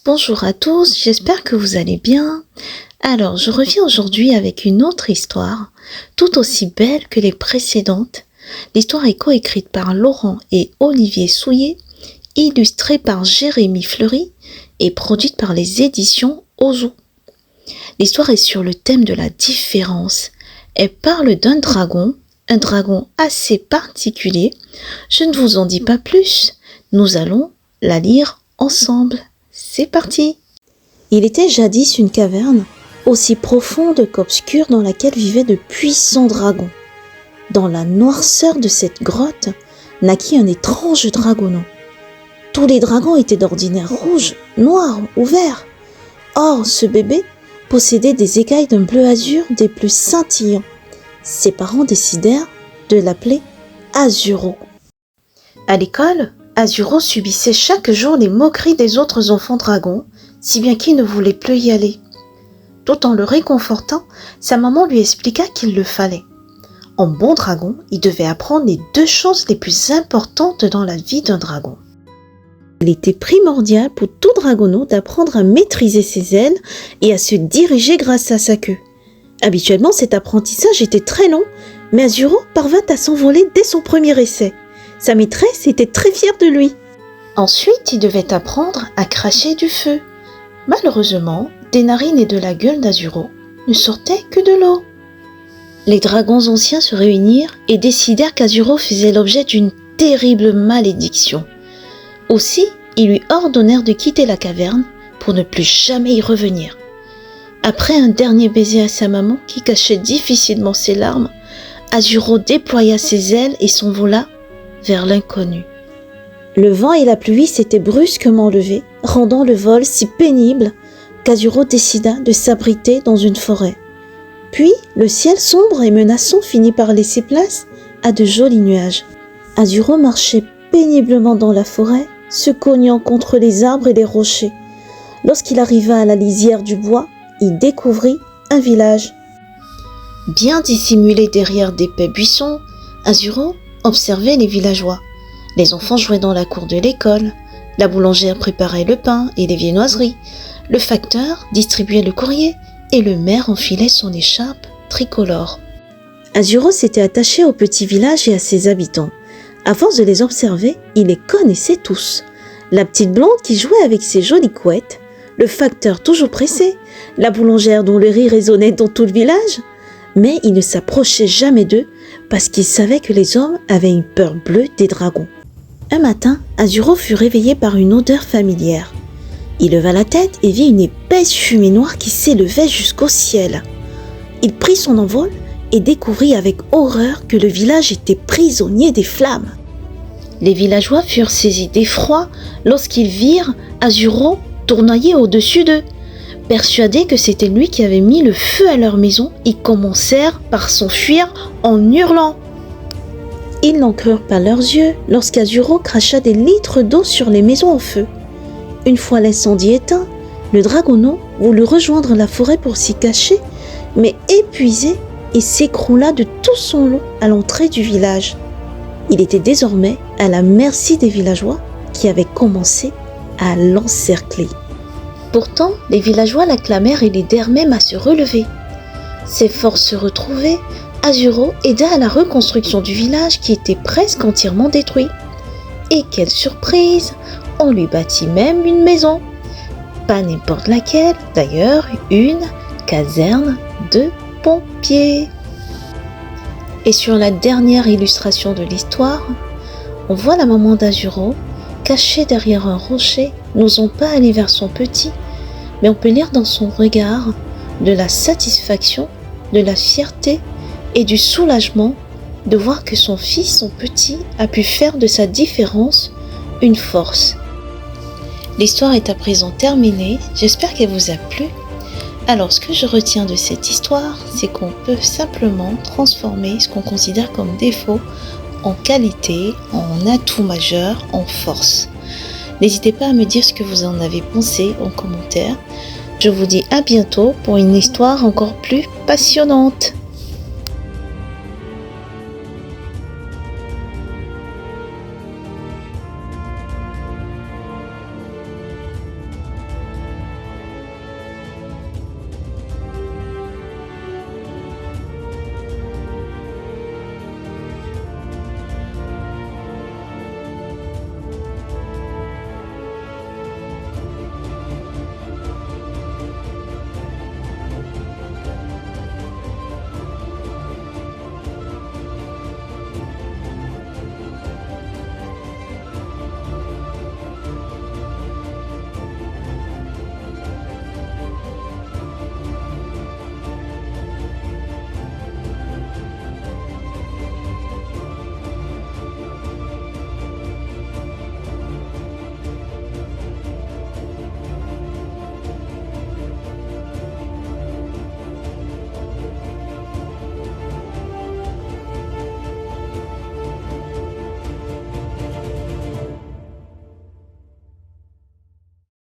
Bonjour à tous, j'espère que vous allez bien. Alors, je reviens aujourd'hui avec une autre histoire, tout aussi belle que les précédentes. L'histoire est coécrite par Laurent et Olivier Souillet, illustrée par Jérémy Fleury et produite par les éditions Ozo. L'histoire est sur le thème de la différence. Elle parle d'un dragon assez particulier. Je ne vous en dis pas plus, nous allons la lire ensemble. C'est parti! Il était jadis une caverne, aussi profonde qu'obscure, dans laquelle vivaient de puissants dragons. Dans la noirceur de cette grotte naquit un étrange dragonneau. Tous les dragons étaient d'ordinaire rouges, noirs ou verts. Or, ce bébé possédait des écailles d'un bleu azur des plus scintillants. Ses parents décidèrent de l'appeler Azuro. À l'école, Azuro subissait chaque jour les moqueries des autres enfants dragons, si bien qu'il ne voulait plus y aller. Tout en le réconfortant, sa maman lui expliqua qu'il le fallait. En bon dragon, il devait apprendre les 2 choses les plus importantes dans la vie d'un dragon. Il était primordial pour tout dragonneau d'apprendre à maîtriser ses ailes et à se diriger grâce à sa queue. Habituellement, cet apprentissage était très long, mais Azuro parvint à s'envoler dès son premier essai. Sa maîtresse était très fière de lui. Ensuite, il devait apprendre à cracher du feu. Malheureusement, des narines et de la gueule d'Azuro ne sortait que de l'eau. Les dragons anciens se réunirent et décidèrent qu'Azuro faisait l'objet d'une terrible malédiction. Aussi, ils lui ordonnèrent de quitter la caverne pour ne plus jamais y revenir. Après un dernier baiser à sa maman qui cachait difficilement ses larmes, Azuro déploya ses ailes et s'envola vers l'inconnu. Le vent et la pluie s'étaient brusquement levés, rendant le vol si pénible qu'Azuro décida de s'abriter dans une forêt. Puis, le ciel sombre et menaçant finit par laisser place à de jolis nuages. Azuro marchait péniblement dans la forêt, se cognant contre les arbres et les rochers. Lorsqu'il arriva à la lisière du bois, il découvrit un village. Bien dissimulé derrière d'épais buissons, Azuro observait les villageois. Les enfants jouaient dans la cour de l'école, la boulangère préparait le pain et les viennoiseries, le facteur distribuait le courrier et le maire enfilait son écharpe tricolore. Azuro s'était attaché au petit village et à ses habitants. À force de les observer, il les connaissait tous. La petite blonde qui jouait avec ses jolies couettes, le facteur toujours pressé, la boulangère dont le rire résonnait dans tout le village. Mais il ne s'approchait jamais d'eux parce qu'il savait que les hommes avaient une peur bleue des dragons. Un matin, Azuro fut réveillé par une odeur familière. Il leva la tête et vit une épaisse fumée noire qui s'élevait jusqu'au ciel. Il prit son envol et découvrit avec horreur que le village était prisonnier des flammes. Les villageois furent saisis d'effroi lorsqu'ils virent Azuro tournoyer au-dessus d'eux. Persuadés que c'était lui qui avait mis le feu à leur maison, ils commencèrent par s'enfuir en hurlant. Ils n'en crurent pas leurs yeux lorsqu'Azuro cracha des litres d'eau sur les maisons en feu. Une fois l'incendie éteint, le dragonneau voulut rejoindre la forêt pour s'y cacher, mais épuisé, il s'écroula de tout son long à l'entrée du village. Il était désormais à la merci des villageois qui avaient commencé à l'encercler. Pourtant, les villageois l'acclamèrent et l'aidèrent même à se relever. Ses forces retrouvées, Azuro aida à la reconstruction du village qui était presque entièrement détruit. Et quelle surprise! On lui bâtit même une maison. Pas n'importe laquelle, d'ailleurs, une caserne de pompiers. Et sur la dernière illustration de l'histoire, on voit la maman d'Azuro cachée derrière un rocher, n'osant pas aller vers son petit, mais on peut lire dans son regard de la satisfaction, de la fierté et du soulagement de voir que son fils, son petit, a pu faire de sa différence une force. L'histoire est à présent terminée, j'espère qu'elle vous a plu. Alors ce que je retiens de cette histoire, c'est qu'on peut simplement transformer ce qu'on considère comme défaut en qualité, en atout majeur, en force. N'hésitez pas à me dire ce que vous en avez pensé en commentaire. Je vous dis à bientôt pour une histoire encore plus passionnante.